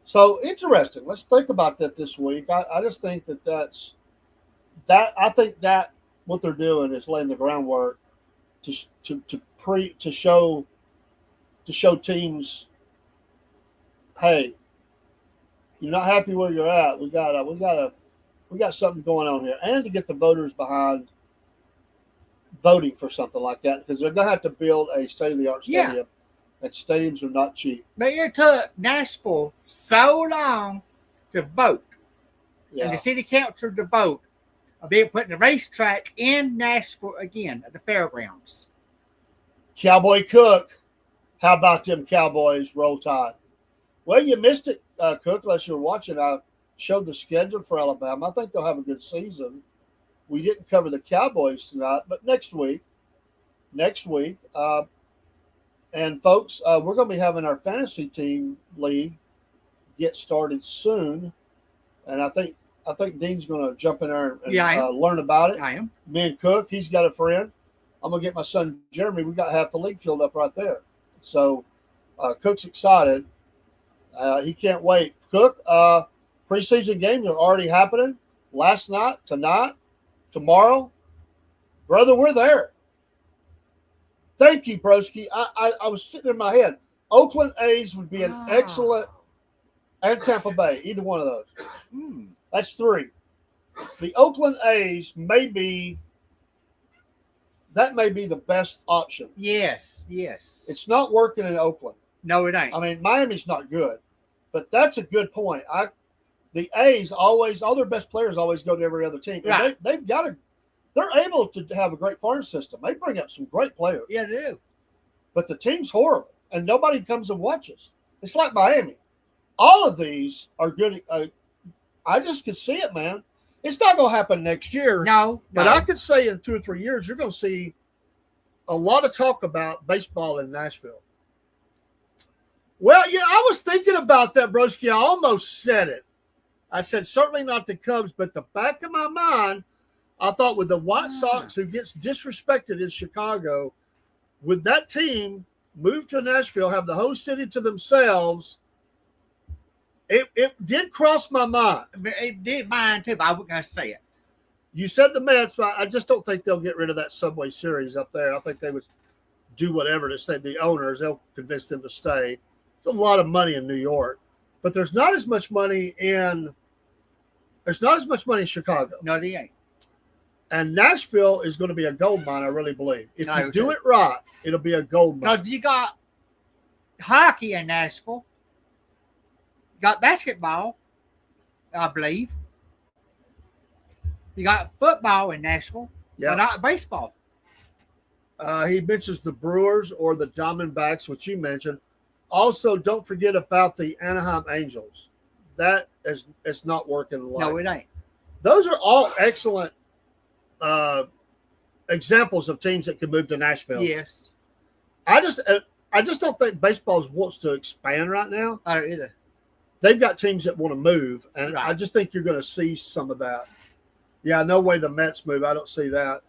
So interesting. Let's think about that this week. I just think I think that what they're doing is laying the groundwork to show teams, hey, you're not happy where you're at. We got something going on here, and to get the voters behind voting for something like that, because they're gonna have to build a state of the art Yeah. stadium, and stadiums are not cheap. But it took Nashville so long to vote, and Yeah, the city council to vote about putting the racetrack in Nashville again at the fairgrounds. Cowboy Cook. How about them Cowboys? Roll Tide. Well, you missed it, Cook, unless you were watching. I showed the schedule for Alabama. I think they'll have a good season. We didn't cover the Cowboys tonight, but next week. And folks, we're going to be having our fantasy team league get started soon, and I think Dean's going to jump in there and Yeah, I am. learn about it. I am. Me and Cook, he's got a friend. I'm going to get my son Jeremy. We got half the league filled up right there. So Cook's excited. He can't wait. Cook, preseason games are already happening. Last night, tonight, tomorrow. Brother, we're there. Thank you, Broski. I was sitting in my head. Oakland A's would be an excellent, and Tampa Bay, either one of those. Mm. That's 3. The Oakland A's may be the best option. Yes. It's not working in Oakland. No, it ain't. I mean, Miami's not good, but that's a good point. The A's always, all their best players always go to every other team. And Right. they're able to have a great farm system. They bring up some great players, Yeah, they do. but the team's horrible, and nobody comes and watches. It's like Miami. All of these are good. I just could see it, man. It's not going to happen next year. No, But I could say in 2 or 3 years, you're going to see a lot of talk about baseball in Nashville. Well, yeah, I was thinking about that, Broski. I almost said it. I said certainly not the Cubs, but the back of my mind, I thought with the White Sox, who gets disrespected in Chicago, would that team move to Nashville, have the whole city to themselves? It did cross my mind. It did mine too, but I wasn't going to say it. You said the Mets, but I just don't think they'll get rid of that Subway Series up there. I think they would do whatever to say. The owners, they'll convince them to stay. There's a lot of money in New York, but there's not as much money in Chicago. No, they ain't. And Nashville is going to be a gold mine, I really believe. If you do Okay. it right, it'll be a gold mine. Because you got hockey in Nashville. You got basketball, I believe. You got football in Nashville, Yeah. but not baseball. He mentions the Brewers or the Diamondbacks, which you mentioned. Also, don't forget about the Anaheim Angels. That is it's not working. No, it ain't. Those are all excellent examples of teams that could move to Nashville. Yes. I just don't think baseball wants to expand right now. I don't either. They've got teams that want to move, and Right. I just think you're going to see some of that. Yeah, no way the Mets move. I don't see that.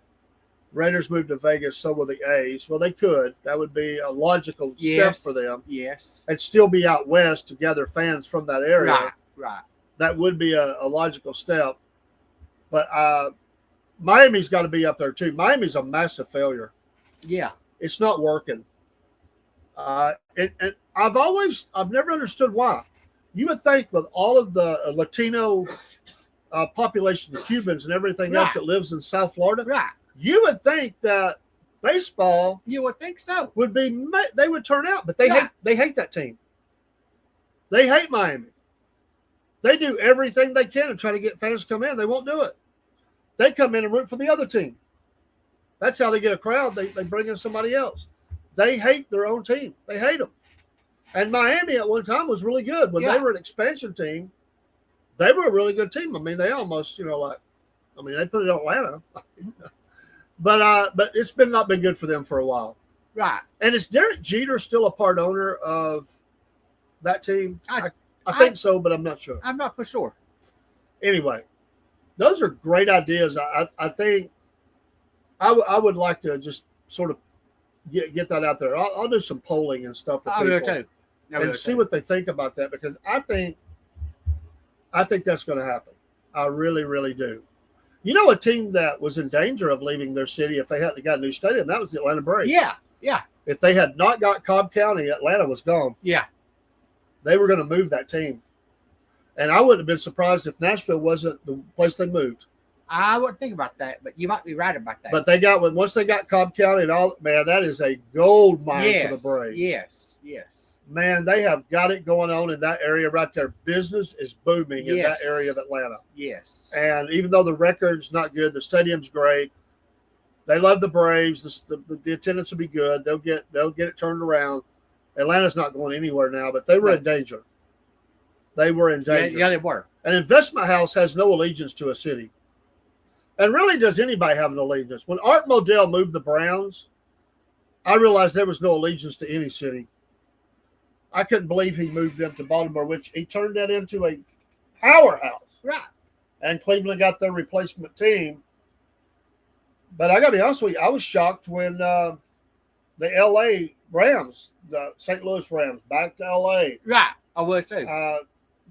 Raiders move to Vegas, so will the A's. Well, they could. That would be a logical step for them. Yes. And still be out west to gather fans from that area. Right. Right. That would be a logical step. But Miami's got to be up there too. Miami's a massive failure. Yeah. It's not working. And I've never understood why. You would think with all of the Latino population, the Cubans and everything else Right. that lives in South Florida, Right. you would think that baseball You would think so. would be they would turn out, but they Right. hate that team. They hate Miami. They do everything they can to try to get fans to come in. They won't do it. They come in and root for the other team. That's how they get a crowd. They bring in somebody else. They hate their own team. They hate them. And Miami at one time was really good. When they Yeah. were an expansion team, they were a really good team. I mean, they almost, they put it on Atlanta. But it's not been good for them for a while. Right. And is Derek Jeter still a part owner of that team? I I think so, but I'm not sure. I'm not for sure. Anyway, those are great ideas. I think I would like to just sort of get that out there. I'll do some polling and stuff for I will people too. and see what they think about that, because I think that's going to happen. I really, really do. You know, a team that was in danger of leaving their city if they hadn't got a new stadium, that was the Atlanta Braves. Yeah. Yeah. If they had not got Cobb County, Atlanta was gone. Yeah. They were going to move that team. And I wouldn't have been surprised if Nashville wasn't the place they moved. I wouldn't think about that, but you might be right about that. But once they got Cobb County and all, man, that is a gold mine for the Braves. Yes. Yes. Man, they have got it going on in that area right there. Business is booming in that Yes. area of Atlanta. Yes. And even though the record's not good, the stadium's great. They love the Braves. The attendance will be good. They'll get it turned around. Atlanta's not going anywhere now, but they were in danger. They were in danger. Yeah, they were. An investment house has no allegiance to a city. And really, does anybody have an allegiance? When Art Modell moved the Browns, I realized there was no allegiance to any city. I couldn't believe he moved them to Baltimore, which he turned that into a powerhouse. Right. And Cleveland got their replacement team. But I got to be honest with you, I was shocked when the L.A. Rams, the St. Louis Rams, back to L.A. Right. I was too.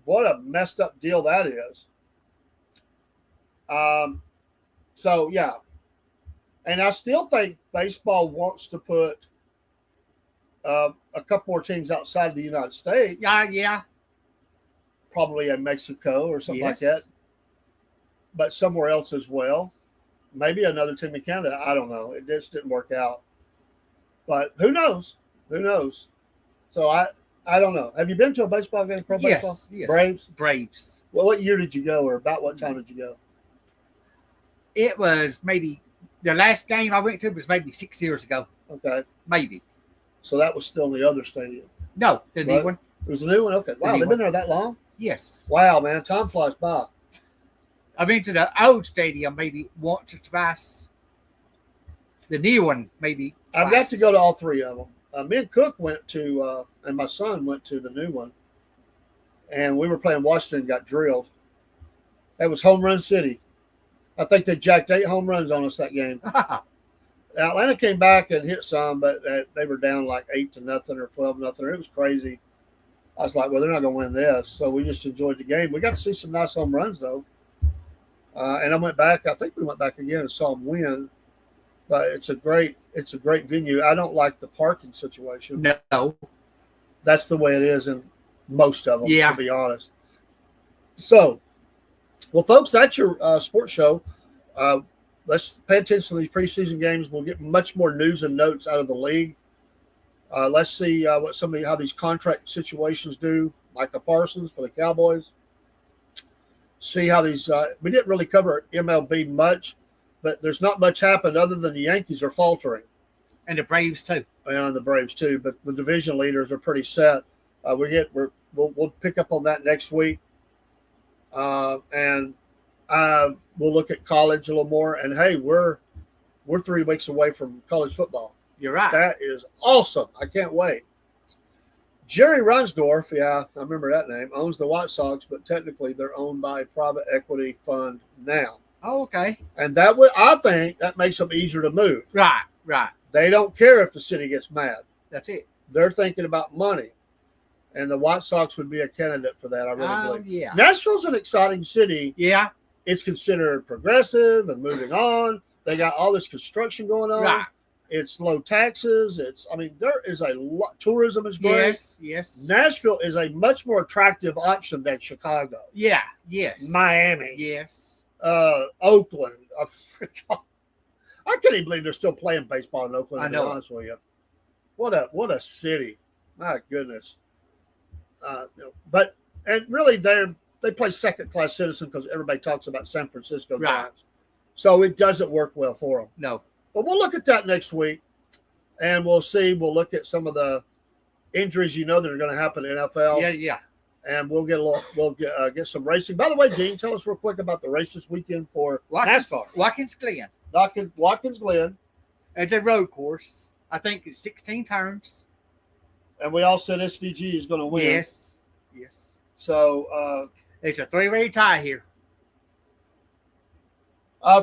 What a messed up deal that is. So, yeah. And I still think baseball wants to put a couple more teams outside of the United States. Yeah. Probably in Mexico or something like Yes. that. But somewhere else as well. Maybe another team in Canada. I don't know. It just didn't work out. But who knows? Who knows? So I don't know. Have you been to a baseball game, pro baseball? Yes. Braves? Well, what year did you go, or about what time did you go? It was maybe the last game I went to was maybe 6 years ago. Okay. Maybe. So that was still in the other stadium. No, the new Right. one. It was a new one? Okay. Wow, new they've been there that long? Yes. Wow, man. Time flies by. I've been to the old stadium maybe once or twice. The new one maybe twice. I've got to go to all three of them. Me and Cook went to, and my son went to the new one. And we were playing Washington, got drilled. That was Home Run City. I think they jacked 8 home runs on us that game. Atlanta came back and hit some, but they were down like 8-0 or 12-0. It was crazy. I was like, well, they're not going to win this. So we just enjoyed the game. We got to see some nice home runs, though. And I went back. I think we went back again and saw them win. But it's a great venue. I don't like the parking situation. No. That's the way it is in most of them, Yeah. to be honest. So, well, folks, that's your sports show. Let's pay attention to these preseason games. We'll get much more news and notes out of the league. Let's see how these contract situations do. Micah Parsons for the Cowboys. See how these. We didn't really cover MLB much, but there's not much happened other than the Yankees are faltering, And the Braves too. and the Braves too. But the division leaders are pretty set. We'll pick up on that next week, and we'll look at college a little more. And hey, we're 3 weeks away from college football. You're right. That is awesome. I can't wait. Jerry Runsdorf, yeah, I remember that name, owns the White Sox, but technically they're owned by a private equity fund now. Oh, okay. And I think that makes them easier to move. Right. They don't care if the city gets mad. That's it. They're thinking about money. And the White Sox would be a candidate for that, I really believe. Yeah. Nashville's an exciting city. Yeah. It's considered progressive and moving on. They got all this construction going on. Right. It's low taxes. There is a lot. Tourism is great. Yes. Nashville is a much more attractive option than Chicago. Yeah. Yes. Miami. Yes. Oakland. I can't even believe they're still playing baseball in Oakland, to be honest with you. What a city. My goodness. And really they play second-class citizen because everybody talks about San Francisco Giants. So it doesn't work well for them. No. But we'll look at that next week, and we'll see. We'll look at some of the injuries that are going to happen in NFL. Yeah. And we'll get some racing. By the way, Gene, tell us real quick about the race this weekend for NASCAR. Watkins Glen. Watkins Glen. It's a road course. I think it's 16 turns. And we all said SVG is going to win. Yes. So it's a 3-way tie here.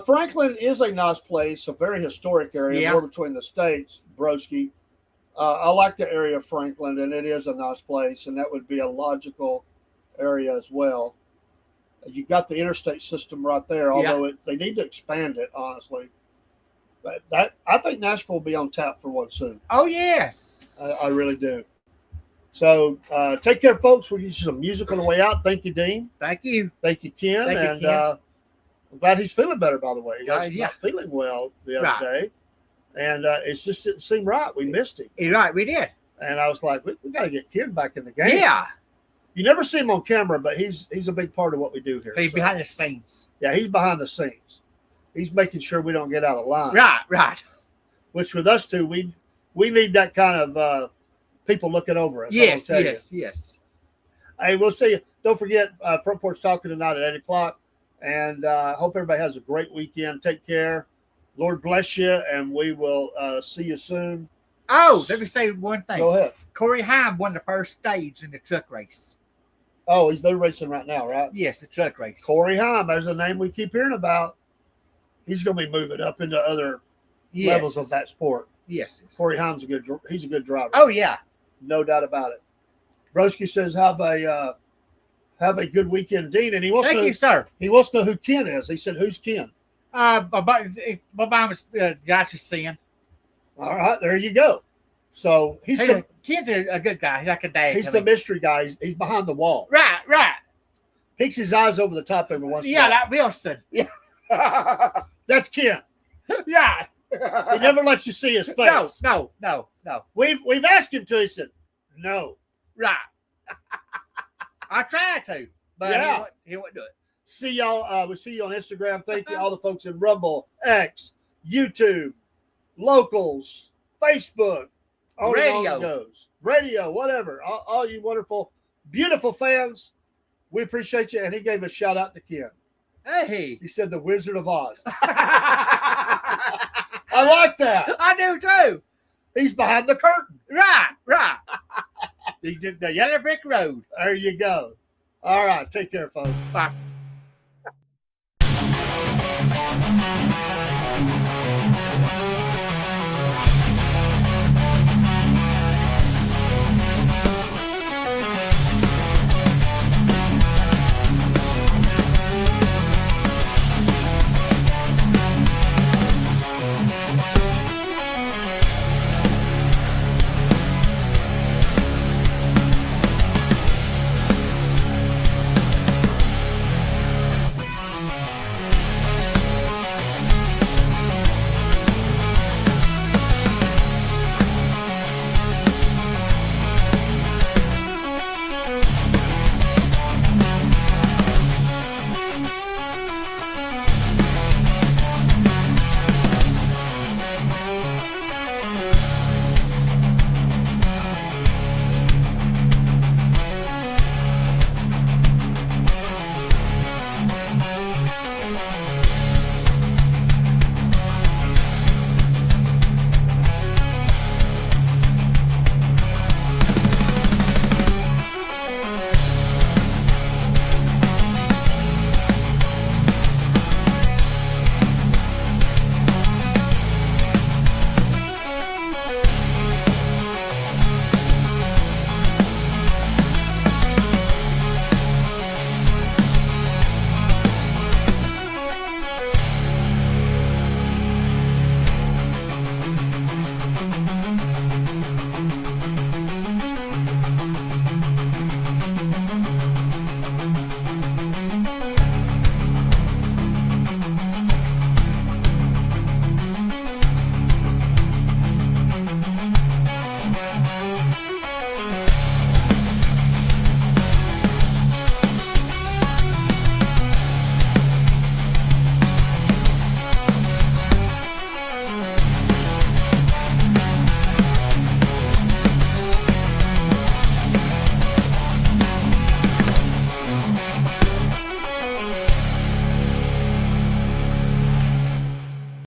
Franklin is a nice place, a very historic area, more between the states, Broski. I like the area of Franklin, and it is a nice place, and that would be a logical area as well. You got the interstate system right there, although they need to expand it, honestly. But I think Nashville will be on tap for one soon. Oh, yes. I really do. So take care, folks. We'll get you some music on the way out. Thank you, Dean. Thank you. Thank you, Ken. Thank you, Ken. I'm glad he's feeling better, by the way. He was Yeah. not feeling well the other day. And it just didn't seem right. We missed him. You're right, we did. And I was like, we got to get Ken back in the game. Yeah. You never see him on camera, but he's a big part of what we do here. He's behind the scenes. Yeah, he's behind the scenes. He's making sure we don't get out of line. Right. Which with us two, we need that kind of people looking over us. Yes. Hey, we'll see you. Don't forget, Front Porch Talking tonight at 8 o'clock. And hope everybody has a great weekend. Take care. Lord bless you, and we will see you soon. Oh, let me say one thing. Go ahead. Corey Haim won the first stage in the truck race. Oh, they're racing right now, right? Yes, the truck race. Corey Haim, there's a name we keep hearing about. He's going to be moving up into other levels of that sport. Yes. Corey Haim's a good driver. Oh, yeah. No doubt about it. Broski says have a good weekend, Dean. And he wants Thank you, sir. He wants to know who Ken is. He said, "Who's Ken?" My mom was got you seeing. All right, there you go. So Ken's a good guy. He's like a dad. He's the mystery guy. He's behind the wall. Right. Peeks his eyes over the top every once in a while. Yeah, like Wilson. Yeah. That's Ken. Yeah. He never lets you see his face. No. We've asked him to. He said, "No." Right. I tried to, but he wouldn't do it. See y'all. We'll see you on Instagram. Thank you, all the folks in Rumble, X, YouTube, Locals, Facebook, Radio, whatever. All you wonderful, beautiful fans. We appreciate you. And he gave a shout out to Ken. Hey. He said the Wizard of Oz. I like that. I do too. He's behind the curtain. Right. The yellow brick road. There you go. All right. Take care, folks. Bye.